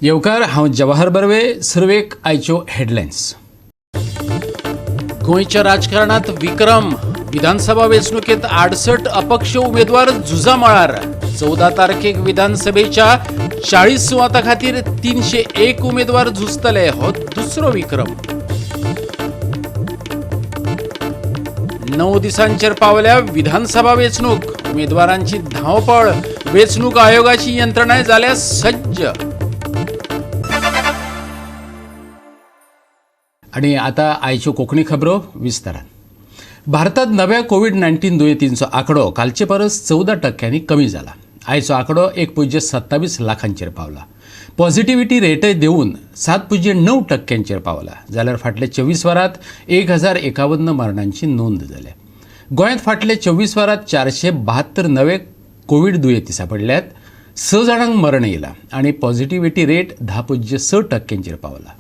येवकार हांव जवाहर बर्वे. सर्वेक आयच्यो हेडलायन्स. गोंयच्या राजकारणात विक्रम. विधानसभा वेंचणुकेंत 68 अपक्ष उमेदवार झुजा मळार. 14 तारखेक विधानसभेच्या 40 सुवातां खातीर 301 उमेदवार झुजतले. हो दुसरो विक्रम. 9 दिसांचेर पावल्या विधानसभा वेंचणूक. उमेदवारांची धांवपळ. वेंचणूक आयोगाची यंत्रणाय जाल्या सज्ज. आणि आता आयच्यो कोंकणी खबरो विस्तारान. भारतात नव्या कोविड-19 दुयेंतींचो आंकडो कालचे परस 14% कमी जाला. आयचो आंकडो 1.27 लाखांचेर पावला. पॉझिटिव्हिटी रेटय देऊन 7.9% पावला. जाल्यार फाटल्या 24 वरांत 1051 मरणांची नोंद जाल्या. गोंयांत फाटल्या 24 वरांत 472 नवे कोविड दुयेंती सांपडल्यात. 6 जाणांक मरण येयलां आनी पॉझिटिव्हिटी रेट 10.6% पावला.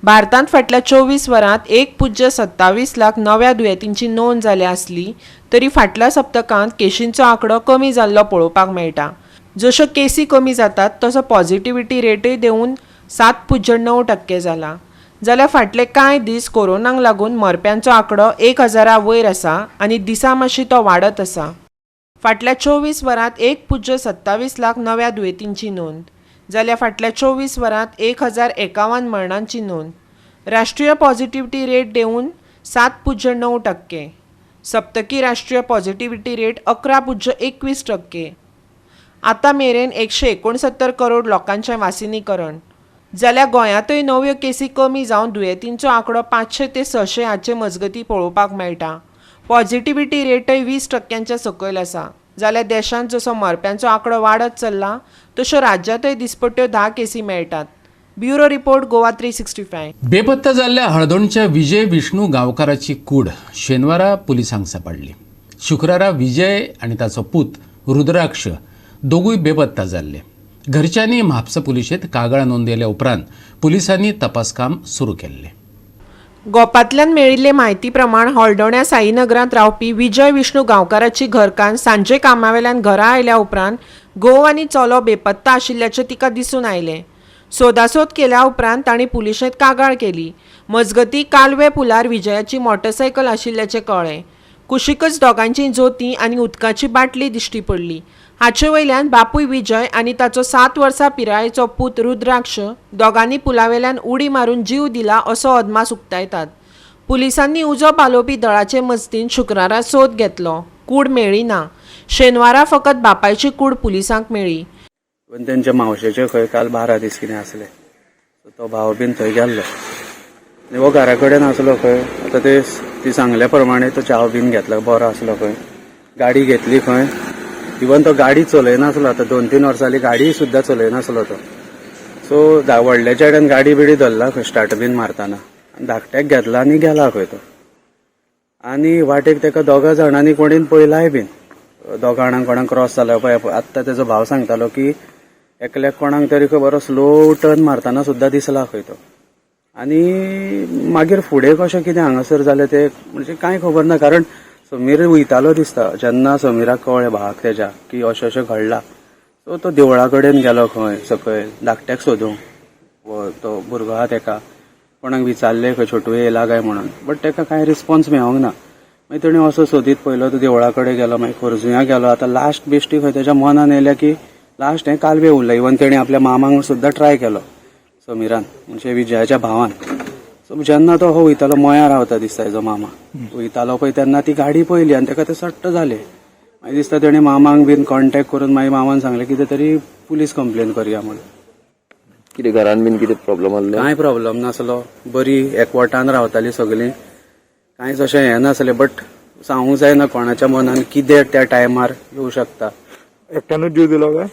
भारतात फाटल्या 24 वरांत 1.27 लाख नव्या दुयेंतींची नोंद जाली आसली तरी फाटल्या सप्तकांत केशींचो आंकडो कमी जाल्लो पळोवपाक मेळटा. जश्यो केसी कमी जातात तसो पॉझिटिव्हिटी रेटय देऊन 7.9% जाला. जाल्यार फाटले कांय दीस कोरोनाक लागून मरप्यांचो आंकडो 1000 वयर आसा आनी दिसा मातशी तो वाडत आसा. फाटल्या 24 वरांत 1.27 लाख नव्या दुयेंतींची नोंद. जाल्यार फाटल्या 24 वरांत 1051 मरणांची नोंद. राष्ट्रीय पॉझिटिव्हिटी रेट देऊन 7.9%. सप्तकी राष्ट्रीय पॉझिटिव्हिटी रेट 11.21%. आतां मेरेन 169 करोड लोकांचें वासिनीकरण. जाल्यार गोंयांतय नव्यो केसी कमी जावन दुयेंतींचो आंकडो 500 ते 600 हाचे मजगती पळोवपाक मेळटा. पॉझिटिव्हिटी रेटय 20%च्या सकयल आसा. जाल्यार देशांत जसो मरप्यांचो आंकडो वाडत चल्ला तश्यो राज्यांतय दिसपट्ट्यो 10 केसी मेळटात. Bureau report Goa 365. बेपत्ता जाल्ल्या हळदोणच्या विजय विष्णू गांवकाराची कूड शेनवारा पुलिसांक सांपडली. शुक्रारा विजय आनी ताचो पूत रुद्राक्ष दोगूय बेपत्ता जाल्ले. घरच्यांनी म्हापसा पुलिशेंत कागाळ नोंदयल्या उपरांत पुलिसांनी तपास काम सुरू केल्लें. गोपांतल्यान मेळिल्ले म्हायती प्रमाण हळदोण्या साईनगरांत रावपी विजय विष्णू गांवकाराची घरकान्न सांजे कामावेल्यान घरा आयल्या उपरांत घोव आनी चलो बेपत्ता आशिल्ल्याचें तिका दिसून आयलें. सोदासोद केल्या उपरांत तांणी पुलिशेंत कागाळ केली. मजगतीं कालवे पुलार विजयाची मोटरसायकल आशिल्ल्याचें कळ्ळें. कुशीकच दोगांचीं जोतीं आनी उदकाची बाटली दिश्टी पडली. हाचे वयल्यान बापूय विजय आनी ताचो 7 वर्सां पिरायेचो पूत रुद्राक्ष दोगांनी पुलावेल्यान उडी मारून जीव दिला असो अदमास उक्तायतात. पुलिसांनी उजो पालोवपी दळाचे मजतीन शुक्रारा सोद घेतलो. कूड मेळ्ळी ना. शेनवारा फकत बापायची कूड पुलिसांक मेळ्ळी. पण तेंच्या मावशेचे खंय काल 12 दीस कितें आसले. तो भाव बीन थंय गेल्लो. वो घरा कडेन आसलो खंय. आतां ती सांगल्या प्रमाणे तो चाव बीन घेतला बरो आसलो खंय. गाडी घेतली खंय. इवन तो गाडी चलयनासलो. आतां 2-3 वर्सांली गाडी सुद्दां चलयनासलो तो. सो व्हडल्या चेड्यान गाडी बिडी धरला खंय स्टार्ट बीन मारतना. धाकट्याक घेतला आनी गेला खंय तो. आनी वाटेक तेका 2 जाणांनी कोणीन पळयलाय बीन. 2 जाणांक कोणाक क्रॉस जालो पळय. आत्तां तेजो भाव सांगतालो की एकल्याक कोणाक तरी बरो स्लो टर्न मारतना सुद्दां दिसला खंय तो. आनी मागीर फुडें कशें कितें हांगासर जालें तें म्हणजे कांय खबर ना. कारण समीर वयतालो दिसता. जेन्ना समीराक कळ्ळें भावाक तेज्या की अशें अशें घडलां सो तो देवळा कडेन गेलो खंय सकयल धाकट्याक सोदूंक. तो भुरगो आहा तेका कोणाक विचारलें खंय छोटूय येयला काय म्हणून. बट तेका कांय रिस्पॉन्स मेळोंक ना. मागीर तेणें असो सोदीत पयलो तो देवळा कडेन गेलो. मागीर खोर्जुया गेलो. आतां लास्ट बेश्टी खंय तेज्या मनान येयल्या की लास्ट हें कालवे उरलें. इवन तेणें आपल्या मामांक सुद्दां ट्राय केलो समीरान म्हणजे विजयाच्या भावान. सो जेन्ना तो वयतालो मया रावता दिसता हेजो मामा वयतालो पळय तेन्ना ती गाडी पयली आनी तेका ते सट्ट जालें. मागीर दिसता तेणें मामांक बीन कॉन्टॅक्ट करून मागीर मामान सांगलें कितें तरी पुलीस कंप्लेन करया म्हणून. कितें घरान बीन कितें प्रॉब्लम आसलें? कांय प्रॉब्लम नासलो. बरी एकवटान रावतालीं सगळीं. कांयच अशें हें नासलें. बट सांगूंक जायना कोणाच्या मनान कितें त्या टायमार येवं शकता. एकट्यानूच जीव दिलो काय?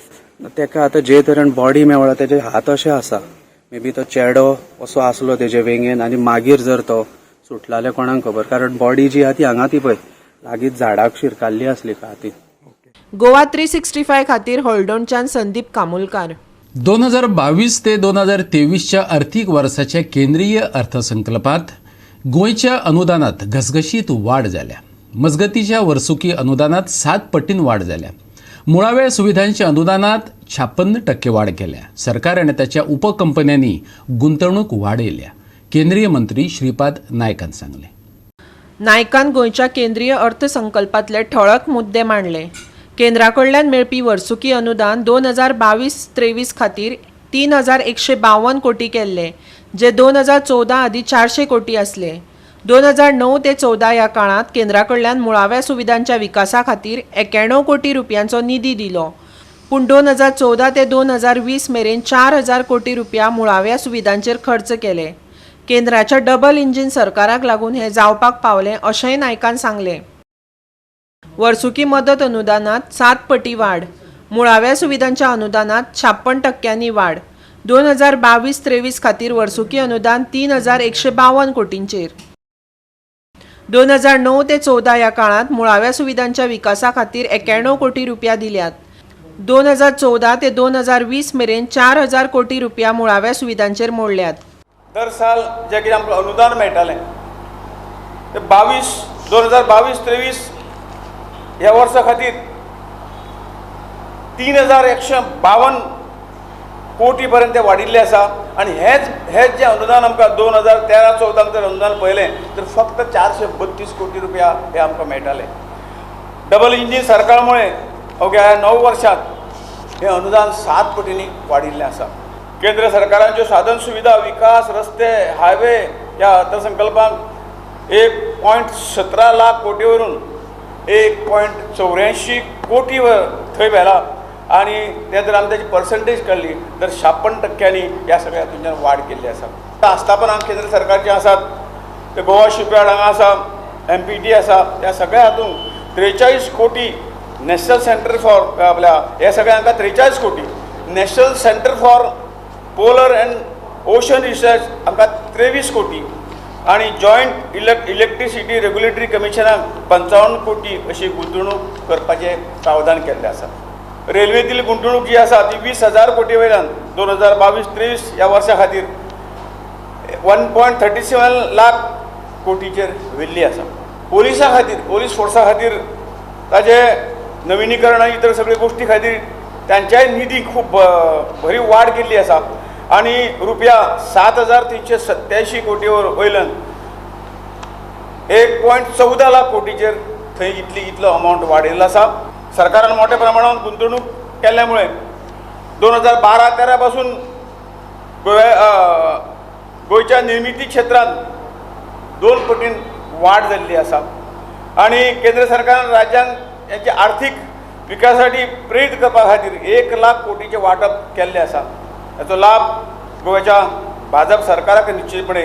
तेका आतां जे तरेन बॉडी मेवळा तेजे हात अशे आसा. मे बी तो चेडो असो आसलो तेजे वेंगेन आनी मागीर जर तो सुटला जाल्यार कोणाक खबर. कारण बॉडी जी आहा ती हांगा ती पळय लागींच झाडाक शिरकाल्ली आसली का ती. गोवा 365 खातीर हळदोणच्यान संदीप कामुलकार. 2022 ते 2023च्या आर्थीक वर्साच्या केंद्रीय अर्थसंकल्पात गोंयच्या अनुदानात घसघशीत वाड जाल्या. मजगतीच्या वर्सुकी अनुदानात 7 पटीन वाड जाल्या. मुळाव्या सुविधांच्या अनुदानात 56% वाढ केल्या. सरकार आणि त्याच्या उपकंपन्यांनी गुंतवणूक वाढयल्या. केंद्रीय मंत्री श्रीपाद नायकान सांगले. नायकान गोंयच्या केंद्रीय अर्थसंकल्पातले ठळक मुद्दे मांडले. केंद्रा कडल्यान मेळपी वर्सुकी अनुदान 2022-23 खातीर 3152 कोटी केल्ले, जे 2014 आदी 400 कोटी असले. 2009 ते 14 या काळात केंद्रा कडल्यान मुळाव्या सुविधांच्या विकासा खातीर 91 कोटी रुपयांचो निधी दिलो. पूण 2014 ते 2020 मेरेन 4000 कोटी रुपया मुळाव्या सुविधांचेर खर्च केले. केंद्राच्या डबल इंजिन सरकाराक लागून हे जावपाक पावले अशेंय नायकान सांगले. वर्सुकी मदत अनुदानात 7 पटी वाड. मुळाव्या सुविधांच्या अनुदानात 56% वाड. 2022-23 खातीर वर्सुकी अनुदान 3152 कोटींचेर. 2009 ते 14 या काळात मुळाव्या सुविधांच्या विकासा खातीर 91 कोटी रुपया दिल्यात. 2014 ते 2020 मेरेन 4000 कोटी रुपया मुळाव्या सुविधांचेर मोडल्यात. दर साल जे कितें आमकां अनुदान मेळटालें ते 2022-23 ह्या वर्सा खातीर 3152 कोटी पर्यंत वाडिल्लें आसा. आनी हेच जे अनुदान आमकां 2013-14 जर अनुदान पळयलें तर फक्त 432 कोटी रुपया हे आमकां मेळटाले. डबल इंजीन सरकारामुळे अवघ्या 9 वर्षांत हे अनुदान 7 पटींनी वाडिल्लें आसा. केंद्र सरकारांच्यो साधन सुविधा विकास रस्ते हायवे ह्या अर्थसंकल्पाक 1.17 लाख कोटी वरून 1.84 कोटी थंय व्हेला. आनी ते जर आमी त्याची पर्संटेज काडली तर 56%नी ह्या सगळ्या हातूंतल्यान वाड केल्ली आसा. आस्थापना केंद्र सरकारचे आसात, ते गोवा शिपयार्ड हांगा आसा, MPT आसा, ह्या सगळ्या हातूंत 43 कोटी नॅशनल सेंटर फॉर आपल्या हे सगळ्या हांकां 43 कोटी. National centre for polar and ocean research हांकां 23 कोटी आणि जॉयंट इलेक्ट्रिसिटी रेग्युलेटरी कमिशनाक 55 कोटी अशी गुंतवणूक करपाचें प्रावधान केल्लें आसा. रेल्वेतील गुंतवणूक जी आसा ती 20,000 कोटी वयल्यान 2022-23 ह्या वर्सा खातीर 1.37 लाख कोटीचेर व्हेल्ली आसा. पोलिसा खातीर पोलीस फोर्सा खातीर ताजे नविनीकरण आनी इतर सगळे गोश्टी खातीर त्यांच्याय निधी खूब बरी वाड केल्ली आसा. आणि रुपया 7,387 कोटी वयल्यान 1.14 लाख कोटीचेर थंय इतलो अमावंट वाडयल्लो आसा. सरकारान मोठ्या प्रमाणात गुंतवणूक केल्ल्यामुळे 2012-13 पासून गोंयच्या निर्मिती क्षेत्रांत 2 पटीन वाड जाल्ली आसा. आणि केंद्र सरकारान राज्यांक यांचे आर्थीक विकासासाठी प्रेरीत करपा खातीर 1 लाख कोटीचे वाटप केल्लें आसा. याचो लाभ गोव्याच्या भाजप सरकाराक निश्चितपणे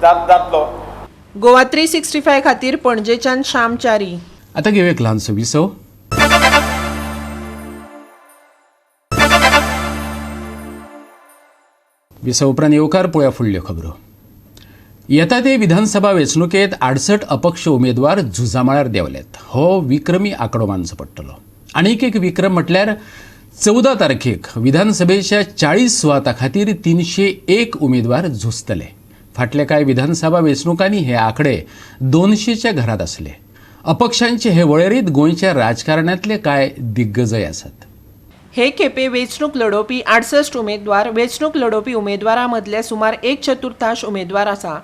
जातलो. गोवा 365 खातीर पणजेच्यान श्याम च्यारी. आता घेऊ एक ल्हानसो विसव. विसव उपरांत येवकार पळोवया फुडल्यो खबरो. येता ते विधानसभा वेंचणुकेंत 68 अपक्ष उमेदवार झुजामाळार देंवल्यात. हो विक्रमी आंकडो मानचो पडटलो. आनीक एक विक्रम म्हटल्यार 14 तारखेक विधानसभेच्या 40 सुवातां खातीर 301 उमेदवार झुजतले. फाटल्या कांय विधानसभा वेंचणुकांनी हे आंकडे 200च्या घरात आसले. अपक्षांचे हे वळेरींत गोंयच्या राजकारणांतले कांय दिग्गजय आसात. हे खेपे वेंचणूक लढोवपी 68 उमेदवार वेंचणूक लढोवपी उमेदवारां मदले सुमार 1/4 उमेदवार आसा,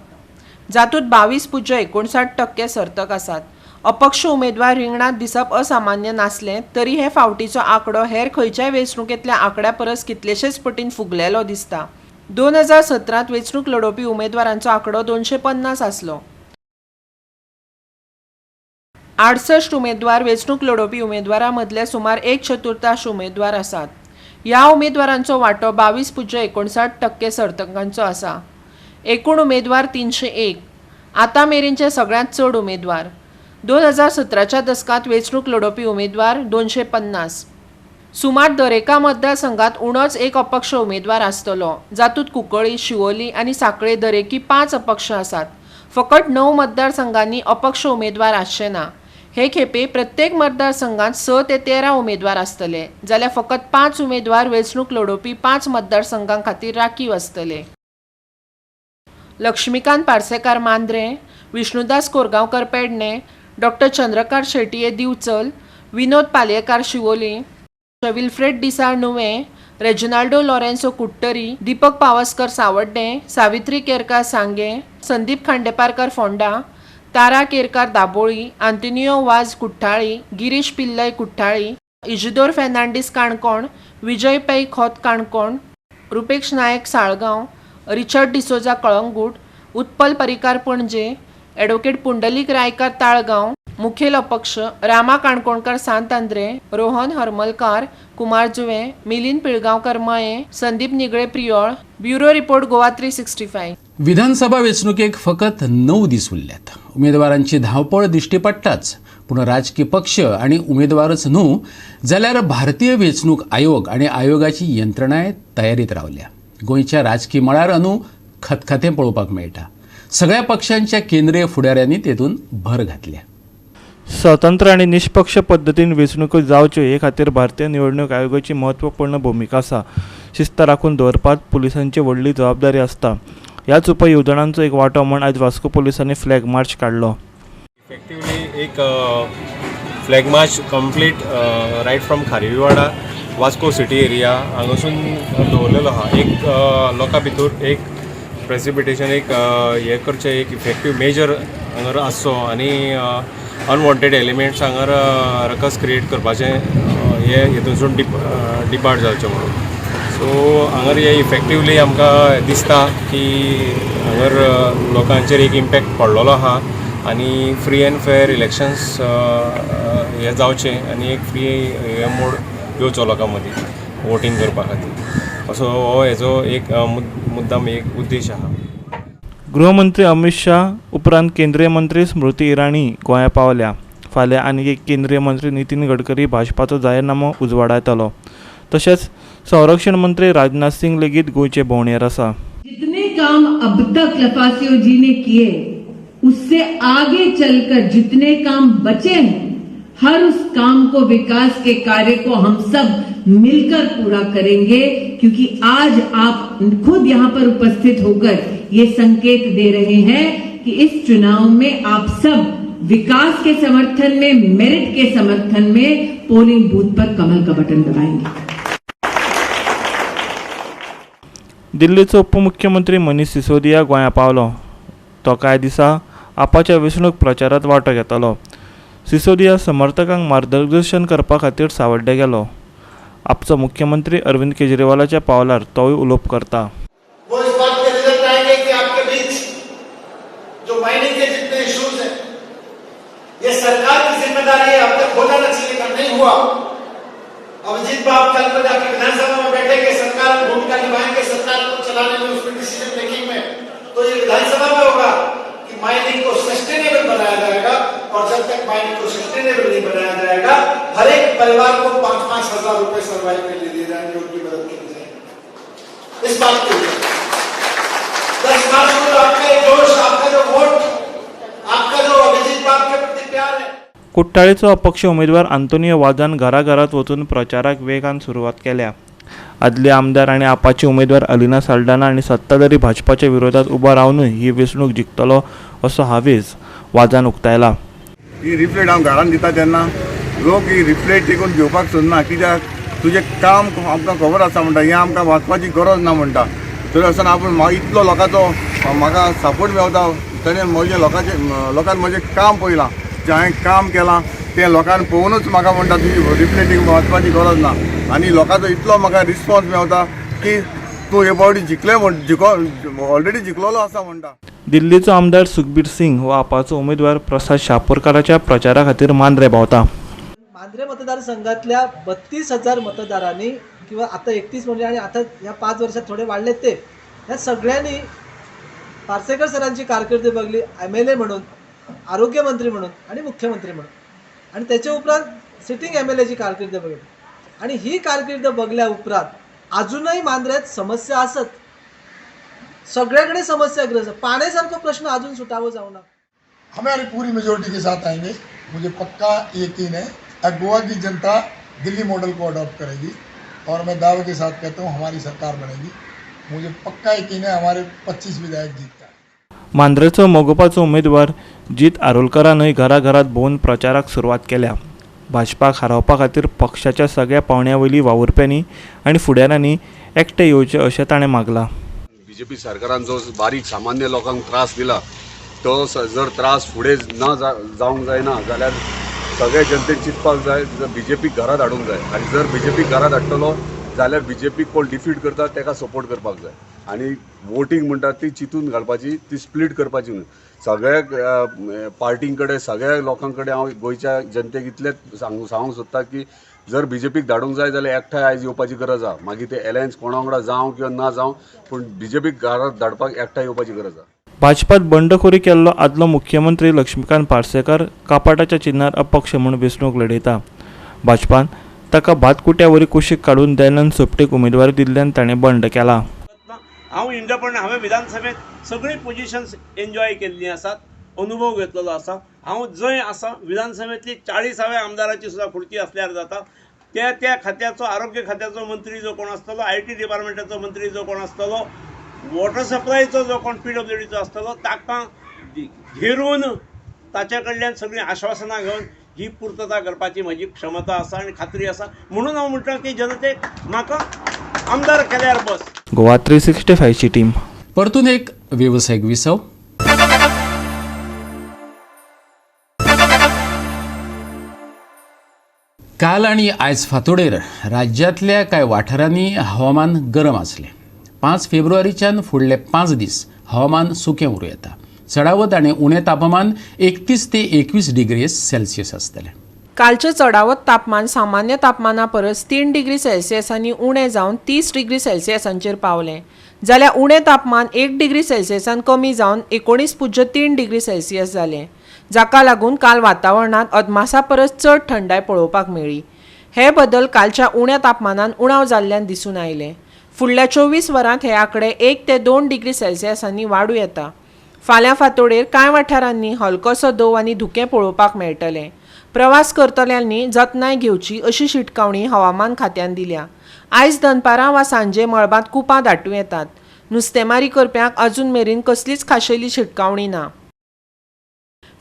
जातूंत 22.59% सर्तक आसात. अपक्ष उमेदवार रिंगणात दिसप असामान्य नासले तरी हे फावटीचो आंकडो हेर खंयच्याय वेंचणुकेंतल्या आंकड्या परस कितलेशेच पटीन फुगलेलो दिसता. 2017 वेंचणूक लढोवपी उमेदवारांचो आंकडो 250 आसलो. 68 उमेदवार वेंचणूक लढोवपी उमेदवारां मदले सुमार 1/4 उमेदवार आसात. ह्या उमेदवारांचो वांटो 22.59% सर्तकांचो आसा. एकूण उमेदवार 301. आतां मेरेनचे सगळ्यांत चड उमेदवार. 2017च्या दशकात वेंचणूक लढोवपी उमेदवार 250. सुमार दरेका मतदारसंघात उणोच एक अपक्ष उमेदवार आसतलो, जातूंत कुंकळ्ळी, शिवोली आनी सांकळे दरेकी 5 अपक्ष आसात. फकत 9 मतदारसंघांनी अपक्ष उमेदवार आसचे ना. हे खेपे प्रत्येक मतदारसंघात 6 ते 13 उमेदवार आसतले, जाल्यार फकत 5 उमेदवार वेंचणूक लढोवपी 5 मतदारसंघां खातीर राखीव आसतले. लक्ष्मीकांत पार्सेकार मांद्रे, विष्णुदास कोरगांवकर पेडणे, डॉ. चंद्रकांत शेटये दिवचल, विनोद Palyekar Siolim, Wilfred डिसाळ नुवे, Reginaldo Lourenço कुट्टरी, Deepak Pawaskar सावड्डे, सावित्री केरकार सांगे, संदीप खांडेपारकर फोंडा, तारा केरकार दाबोळी, आंतोनियो वाज कुठ्ठाळी, गिरीश पिल्लय कुठ्ठाळी, इजिदोर फेर्नांडीस काणकोण, विजय पै खोत काणकोण, रुपेश नायक साळगांव, रिचर्ड डिसोजा कळंगूट, उत्पल परिकार पणजे, ॲडव्होकेट पुंडलीक रायकार ताळगांव, मुखेल अपक्ष रामा काणकोणकर सांतांद्रे, रोहन हरमलकार, कुमार जुवे, मिलिंद पिळगांवकर मये, संदीप निगळे प्रियोळ. Bureau report Goa 365. विधानसभा वेंचणुकेक फकत 9 दीस उरल्यात. उमेदवारांची धांवपळ दिश्टी पडटाच, पूण राजकीय पक्ष आनी उमेदवारच न्हू जाल्यार भारतीय वेंचणूक आयोग आनी आयोगाची यंत्रणाय तयारीत रावल्या. गोंयच्या राजकीय मळार अंदू खतखतें पळोवपाक मेळटा. सगळ्या पक्षांच्या केंद्रीय फुडाऱ्यांनी तेतून भर घातल्या. स्वतंत्र आणि निष्पक्ष पद्धतीन वेंचणुको जावच्यो हे खातीर भारतीय निवडणूक आयोगाची म्हत्वपूर्ण भूमिका आसा. शिस्त राखून दवरपाक पुलिसांची व्हडली जबाबदारी आसता. ह्याच उपयेवजणांचो एक वांटो म्हूण आयज वास्को पुलिसांनी फ्लॅग मार्च काडलो. इफेक्टिवली एक flag march complete right from Kharviwada Vasco city area हांगासून दवरलेलो आहा. एक लोकां भितर एक प्रेसिपिटेशन एक हे करचें एक इफेक्टीव मेजर हांगर आसचो आनी अनवॉन्टेड एलिमेंट्स हांगर रकस क्रिएट करपाचें हे हितूनसून डिपार्ट जावचें म्हणून. सो हांगर हे इफेक्टिवली आमकां दिसता की हांगर लोकांचेर एक इम्पॅक्ट पडलेलो आहा आनी फ्री एंड फेअर इलेक्शन्स हे जावचें आनी एक फ्री हे मोड येवचो लोकां मदीं वोटींग करपा खातीर असो हो हेजो एक मुद्दाम एक उद्देश आहा. गृहमंत्री अमित शाह उपरांत केंद्रीय मंत्री स्मृती इराणी गोंया पावल्या. फाल्यां आनीक एक केंद्रीय मंत्री नितीन गडकरी भाजपाचो जाहीरनामो उजवाडा येतलो. तशेंच संरक्षण मंत्री राजनाथ सिंग लेगीत गोंयचे भोंवडेर आसा. जितने काम अब तक लफासियो जी ने किए उससे आगे चलकर जितने काम बचे हैं हर उस काम को विकास के कार्य को हम सब मिलकर पूरा करेंगे क्योंकि आज आप खुद यहाँ पर उपस्थित होकर ये संकेत दे रहे हैं कि इस चुनाव में आप सब विकास के समर्थन में मेरिट के समर्थन में पोलिंग बूथ पर कमल का बटन दबाएंगे. दिल्लीचो उपमुख्यमंत्री मनीष सिसोदिया गोंया पावलो. तो कांय दिसा आपाच्या वेंचणूक प्रचारांत वांटो घेतलो. सिसोदिया समर्थकांक मार्गदर्शन करपा खातीर सावड्डे गेलो. आपचो मुख्यमंत्री अरविंद केजरीवालाच्या पावलार तोय उलोवप करता. वो इस बात के रिजल्ट आएंगे कि आपके बीच जो माइनिंग के जितने इश्यूज हैं ये सरकार की जिम्मेदारी है. अब तक हो जाना चाहिए था, नहीं हुआ. अभिजीत बाब कल को जाकर विधानसभा में बैठेंगे, सरकार की भूमिका निभाएंगे सरकार को चलाने में, उसमें डिसीजन मेकिंग में. तो ये विधानसभा में होगा कि माइनिंग को सस्टेनेबल बनाया जाएगा और जब तक माइनिंग को सस्टेनेबल नहीं बनाया जाएगा हर एक परिवार को 5-5 हजार रुपए सर्वाइव के लिए दिए जाएंगे, उनकी मदद की जाएगी. इस बात के लिए 10 मार्च को आपका जोश, आपका जो वोट, आपका जो अभिजीत बाब के प्रति प्यार है. कुट्टाळेचो अपक्ष उमेदवार आंतोनियो वाजान घराघरात वचून प्रचाराक वेगान सुरवात केल्या. आदले आमदार आनी आपाचे उमेदवार अलिना साल्ढाना आनी सत्ताधारी भाजपाच्या विरोधात उबा रावनूय ही वेंचणूक जिखतलो असो हावेस वाजान उक्तायला. ही रिफ्लेट हांव घरान दिता तेन्ना लोक ही रिफ्लेट देखून घेवपाक सोदना, कित्याक तुजें काम आमकां खबर आसा म्हणटा, हें आमकां वाचपाची गरज ना म्हणटा. तरी आसतना आपूण इतलो लोकांचो म्हाका सपोर्ट मेळटा, ताणें म्हजें लोकांन म्हजें काम पळयलां, जें हांवें काम केलां तें लोकांनी पळोवनूच म्हाका म्हणटा तुजी रिफ्लेटीक वाचपाची गरज ना. आनी लोकांचो इतलो म्हाका रिस्पॉन्स मेळटा की तूं हे फावटी जिखले ऑलरेडी जिखलेलो आसा म्हणटा. दिल्लीचो आमदार सुखबीर सिंग हो आपाचो उमेदवार प्रसाद शापोरकाराच्या प्रचारा खातीर मांद्रे भोंवता. मांद्रे मतदारसंघातल्या 32,000 मतदारांनी किंवा आता 31 म्हणजे आणि आता या 5 वर्षात थोडे वाढलेत ते, या सगळ्यांनी पार्सेकर सरांची कारकीर्द बघली. MLA म्हणून, आरोग्यमंत्री म्हणून आणि मुख्यमंत्री म्हणून, आणि त्याच्या उपरांत सिटिंग MLAची कारकीर्द बघली. आणि ही कारकीर्द बघल्या उपरांत अजूनही मांद्र्यात समस्या असत, सगळ्याकडे समस्याग्रस्त. पाण्यासारखा प्रश्न अजून सुटावं जाऊ ना. हमारी पूरी मेजोरिटी के साथ आएंगे. मुझे पक्का यकीन है गोवा की जनता दिल्ली मॉडल को अडॉप्ट करेगी और मैं दावे के साथ कहता हूँ हमारी सरकार बनेगी. मुझे पक्का यकीन है हमारे 25 विधायक जीतता है. मांद्रेचो मोगोपाचो उमेदवार जीत आरोलकरानूय घराघरात भोवन प्रचाराक सुरवात केल्या. भाजपाक हारोवपा खातीर पक्षाच्या सगळ्या पावंड्या वयली वावुरप्यांनी आनी फुडाऱ्यांनी एकठांय येवचें अशें ताणें मागलां. बीजेपी सरकारान जो बारीक सामान्य लोकांक त्रास दिला तो जर त्रास फुडें जावंक जायना जाल्यार सगळे जनतेक चिंतपाक जाय बीजेपी घरात हाडूंक जाय आनी जर बीजेपी घरात हाडटलो जाल्यार बीजेपी कोण डिफीट करता ताका सपोर्ट करपाक जाय आनी वोटींग म्हणटा ती चिंतून घालपाची ती स्प्लीट करपाची न्हू. सगळ्या पार्टीं कडेन सगळ्या लोकां कडेन हांव गोंयच्या जनतेक इतलेंच सांगूंक सोदता की जर बीजेपीक धाडूंक जाय जाल्यार एकठांय आयज येवपाची गरज आहा. मागीर ते अलायन्स कोणा वांगडा जावं किंवा ना जावं पूण बीजेपीक घरात धाडपाक एकठांय येवपाची गरज आहा. भाजपात बंडखोरी केल्लो आदलो मुख्यमंत्री लक्ष्मीकांत पार्सेकर कापाटाच्या चिन्नार अपक्ष म्हूण वेंचणूक लढयता. भाजपान ताका भातकुट्यावरी कुशीक काडून दयानंद सोपटेक उमेदवारी दिल्ल्यान ताणें बंड केला. हांव इंडिपेंडंट हांवें विधानसभेत सगळी पोजिशन्स एन्जॉय केल्ली आसात, अनुभव घेतलेलो आसा. हांव जंय आसा विधानसभेतली 40व्या आमदाराची सुद्दां खुर्ची आसल्यार जाता त्या खात्याचो आरोग्य खात्याचो मंत्री जो कोण आसतलो, IT डिपार्टमेंटाचो मंत्री जो कोण आसतलो, वॉटर सप्लायचो जो कोण PWDचो आसतलो ताका घेरून ताचे कडल्यान सगळीं आश्वासनां घेवन ही पूर्तता करपाची म्हजी क्षमता आसा आनी खात्री आसा. म्हणून हांव म्हणटा की जनतेक म्हाका आमदार केल्यार बस. गोवा 365 ची टीम. परतून एक व्यावसायिक विसव. काल आणि आयज फांतोडेर राज्यांतल्या कांय वाठारांनी हवामान गरम आसलें. 5 फेब्रुवारीच्यान फुडले 5 दीस हवामान सुकें उरूं येता. चडावत आनी उणें तापमान 31 ते 21 डिग्री सेल्सियस आसतलें. कालचें चडावत तापमान सामान्य तापमाना परस 3 डिग्री सेल्सियसांनी उणें जावन 30 डिग्री सेल्सियसांचेर पावलें. जाल्यार उणें तापमान 1 डिग्री सेल्सियसान कमी जावन 19.3 डिग्री सेल्सियस जालें. जाका लागून काल वातावरणांत अदमासा परस चड थंडाय पळोवपाक मेळ्ळी. हे बदल कालच्या उण्या तापमानान उणाव जाल्ल्यान दिसून आयले. फुडल्या 24 वरांत हे आंकडे 1 ते 2 डिग्री सेल्सियसांनी वाडूं येता. फाल्यां फांतोडेर कांय वाठारांनी हलकोसो दव आनी धुकें पळोवपाक मेळटलें. प्रवास करतल्यांनी जतनाय घेवची अशी शिटकावणी हवामान खात्यान दिल्या. आयज दनपारां वा सांजे मळबांत कुपां दाटूं येतात. नुस्तेमारी करप्यांक अजून मेरेन कसलीच खाशेली शिटकावणी ना.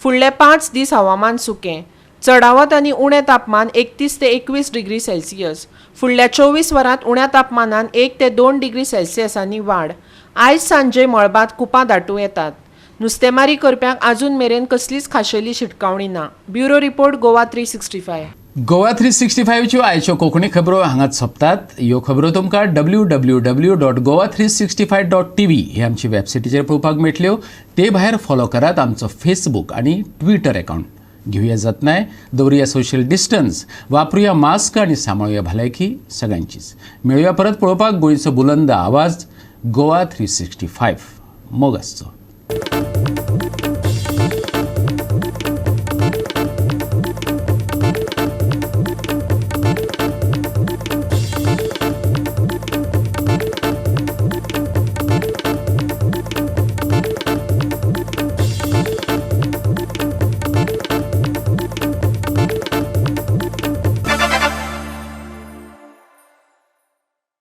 फुडले 5 दीस हवामान सुकें. चडावत आनी उणें तापमान 31 ते 21 डिग्री सेल्सियस. फुडल्या 24 वरांत उण्या तापमानान 1 ते 2 डिग्री सेल्सियसांनी वाड. आयज सांजे मळबांत कुपां दाटूं येतात. नुस्तेमारी करप्यांक अजून मेरेन कसलीच खाशेली शिटकावणी ना. Bureau report Goa 365. गोवा 365 च्यो आयच्यो कोंकणी खबरो हांगाच सोंपतात. ह्यो खबरो तुमकां www.goa365.tv हे आमची वेबसायटीचेर पळोवपाक मेळटल्यो. ते भायर फॉलो करात आमचो फेसबूक आनी ट्विटर अकाउंट. घेवया जतनाय, दवरुया सोशल डिस्टन्स, वापरुया मास्क आनी सांबाळुया भलायकी सगळ्यांचीच. मेळुया परत पळोवपाक गोंयचो बुलंद आवाज गोवा 365. मोग आसचो.